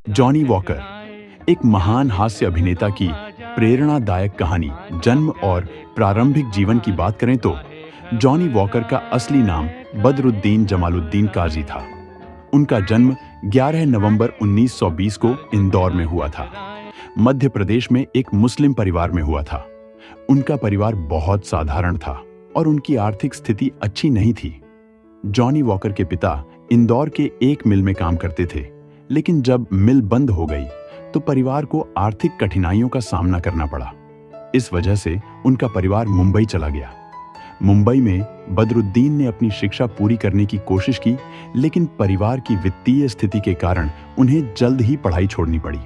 Johnny walker, एक महान हास्य अभिनेता की प्रेरणादायक कहानी, जन्म और प्रारंभिक जीवन की बात करें तो जॉनी वॉकर का असली नाम बदरुद्दीन जमालुद्दीन काजी था। उनका जन्म 11 नवंबर 1920 को इंदौर में हुआ था। मध्य प्रदेश में एक मुस्लिम परिवार में हुआ था। उनका परिवार बहुत साधारण था और उनकी आर्थिक स्थिति अच्छी नहीं थी। जॉनी वॉकर के पिता इंदौर के एक मिल में काम करते थे, लेकिन जब मिल बंद हो गई तो परिवार को आर्थिक कठिनाइयों का सामना करना पड़ा। इस वजह से उनका परिवार मुंबई चला गया। मुंबई में बदरुद्दीन ने अपनी शिक्षा पूरी करने की कोशिश की, लेकिन परिवार की वित्तीय स्थिति के कारण उन्हें जल्द ही पढ़ाई छोड़नी पड़ी।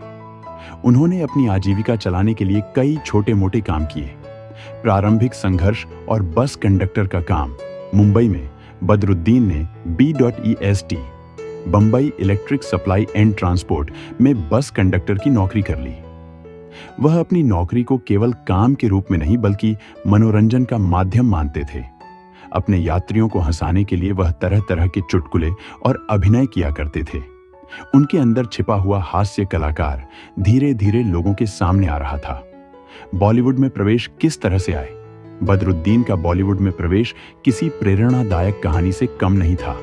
उन्होंने अपनी आजीविका चलाने के लिए कई छोटे मोटे काम किए। प्रारंभिक संघर्ष और बस कंडक्टर का काम मुंबई में बदरुद्दीन ने BEST Bombay electric supply and transport में बस कंडक्टर की नौकरी कर ली। वह अपनी नौकरी को केवल काम के रूप में नहीं बल्कि मनोरंजन का माध्यम मानते थे। अपने यात्रियों को हंसाने के लिए वह तरह तरह के चुटकुले और अभिनय किया करते थे। उनके अंदर छिपा हुआ हास्य कलाकार धीरे धीरे लोगों के सामने आ रहा था। बॉलीवुड में प्रवेश किस तरह से आए? बदरुद्दीन का बॉलीवुड में प्रवेश किसी प्रेरणादायक कहानी से कम नहीं था।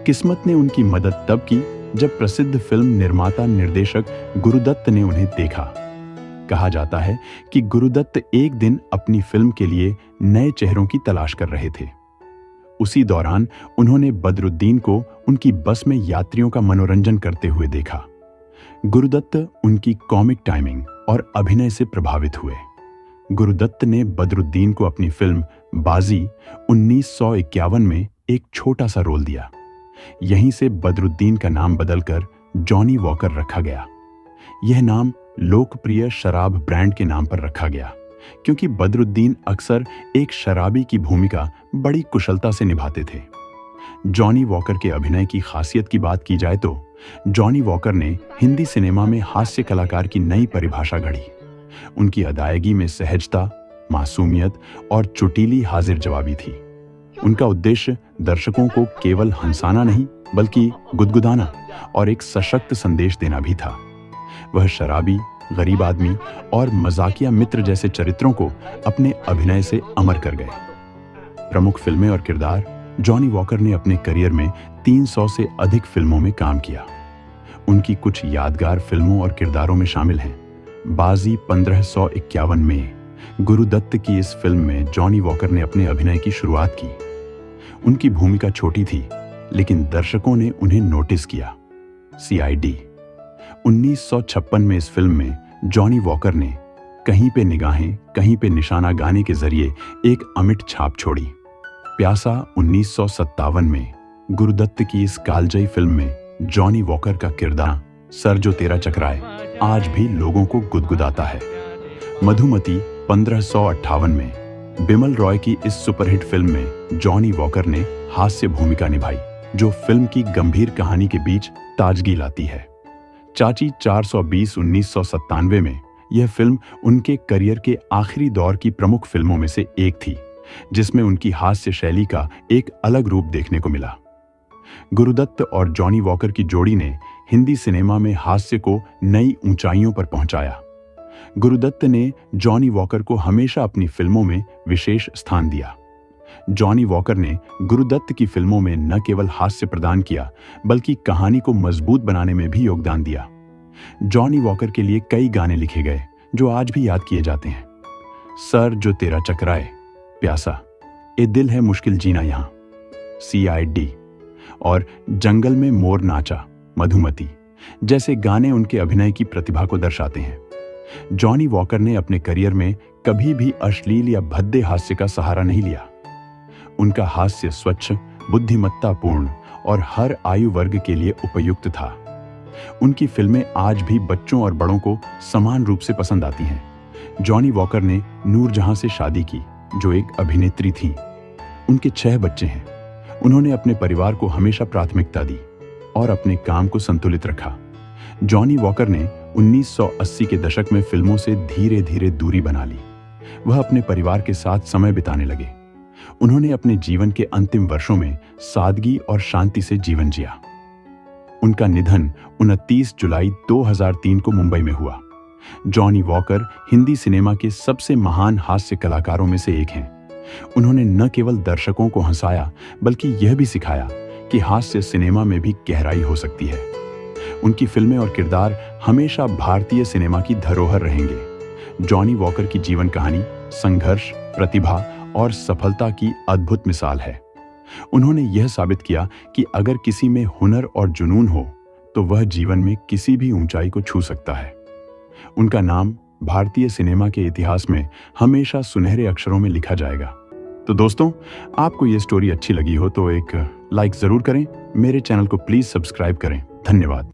किस्मत ने उनकी मदद तब की जब प्रसिद्ध फिल्म निर्माता निर्देशक गुरुदत्त ने उन्हें देखा। कहा जाता है कि गुरुदत्त एक दिन अपनी फिल्म के लिए नए चेहरों की तलाश कर रहे थे। उसी दौरान उन्होंने बदरुद्दीन को उनकी बस में यात्रियों का मनोरंजन करते हुए देखा। गुरुदत्त उनकी कॉमिक टाइमिंग और अभिनय से प्रभावित हुए। गुरुदत्त ने बदरुद्दीन को अपनी फिल्म बाजी 1951 में एक छोटा सा रोल दिया। यहीं से बदरुद्दीन का नाम बदलकर जॉनी वॉकर रखा गया। यह नाम लोकप्रिय शराब ब्रांड के नाम पर रखा गया, क्योंकि बदरुद्दीन अक्सर एक शराबी की भूमिका बड़ी कुशलता से निभाते थे। जॉनी वॉकर के अभिनय की खासियत की बात की जाए तो जॉनी वॉकर ने हिंदी सिनेमा में हास्य कलाकार की नई परिभाषा गढ़ी। उनकी अदायगी में सहजता, मासूमियत और चुटीली हाजिर जवाबी थी। उनका उद्देश्य दर्शकों को केवल हंसाना नहीं बल्कि गुदगुदाना और एक सशक्त संदेश देना भी था। वह शराबी, गरीब आदमी और मजाकिया मित्र जैसे चरित्रों को अपने अभिनय से अमर कर गए। प्रमुख फिल्में और किरदार जॉनी वॉकर ने अपने करियर में 300 से अधिक फिल्मों में काम किया। उनकी कुछ यादगार फिल्मों और किरदारों में शामिल हैं बाजी 1551 में गुरुदत्त की इस फिल्म में जॉनी वॉकर ने अपने अभिनय की शुरुआत की। उनकी भूमिका छोटी थी, लेकिन दर्शकों ने उन्हें नोटिस किया। CID 1956 में इस फिल्म में जॉनी वॉकर ने कहीं पे निगाहें कहीं पे निशाना गाने के जरिए एक अमिट छाप छोड़ी। प्यासा 1957 में गुरुदत्त की इस कालजयी फिल्म में जॉनी वॉकर का किरदार सर जो तेरा चकराए आज भी लोगों को गुदगुदाता है। मधुमती 1558 में बिमल रॉय की इस सुपरहिट फिल्म में जॉनी वॉकर ने हास्य भूमिका निभाई, जो फिल्म की गंभीर कहानी के बीच ताजगी लाती है। चाची 420 1997 में यह फिल्म उनके करियर के आखिरी दौर की प्रमुख फिल्मों में से एक थी, जिसमें उनकी हास्य शैली का एक अलग रूप देखने को मिला। गुरुदत्त और जॉनी वॉकर की जोड़ी ने हिंदी सिनेमा में हास्य को नई ऊंचाइयों पर पहुंचाया। गुरुदत्त ने जॉनी वॉकर को हमेशा अपनी फिल्मों में विशेष स्थान दिया। जॉनी वॉकर ने गुरुदत्त की फिल्मों में न केवल हास्य प्रदान किया, बल्कि कहानी को मजबूत बनाने में भी योगदान दिया। जॉनी वॉकर के लिए कई गाने लिखे गए जो आज भी याद किए जाते हैं। सर जो तेरा चकराए, प्यासा, ए दिल है मुश्किल जीना यहाँ, CID और जंगल में मोर नाचा, मधुमती जैसे गाने उनके अभिनय की प्रतिभा को दर्शाते हैं। जॉनी वॉकर ने अपने करियर में कभी भी अश्लील या भद्दे हास्य का सहारा नहीं लिया। उनका हास्य स्वच्छ, बुद्धिमत्तापूर्ण और हर आयु वर्ग के लिए उपयुक्त था। उनकी फिल्में आज भी बच्चों और बड़ों को समान रूप से पसंद आती हैं। जॉनी वॉकर ने नूरजहां से शादी की, जो एक अभिनेत्री थी। उनके 6 बच्चे हैं। उन्होंने अपने परिवार को हमेशा प्राथमिकता दी और अपने काम को संतुलित रखा। जॉनी वॉकर ने 1980 के दशक में फिल्मों से धीरे धीरे दूरी बना ली। वह अपने परिवार के साथ समय बिताने लगे। उन्होंने अपने जीवन के अंतिम वर्षों में सादगी और शांति से जीवन जिया। उनका निधन 29 जुलाई 2003 को मुंबई में हुआ। जॉनी वॉकर हिंदी सिनेमा के सबसे महान हास्य कलाकारों में से एक हैं। उन्होंने न केवल दर्शकों को हंसाया बल्कि यह भी सिखाया कि हास्य सिनेमा में भी गहराई हो सकती है। उनकी फिल्में और किरदार हमेशा भारतीय सिनेमा की धरोहर रहेंगे। जॉनी वॉकर की जीवन कहानी संघर्ष, प्रतिभा और सफलता की अद्भुत मिसाल है। उन्होंने यह साबित किया कि अगर किसी में हुनर और जुनून हो तो वह जीवन में किसी भी ऊंचाई को छू सकता है। उनका नाम भारतीय सिनेमा के इतिहास में हमेशा सुनहरे अक्षरों में लिखा जाएगा। तो दोस्तों, आपको ये स्टोरी अच्छी लगी हो तो एक लाइक जरूर करें। मेरे चैनल को प्लीज सब्सक्राइब करें। धन्यवाद।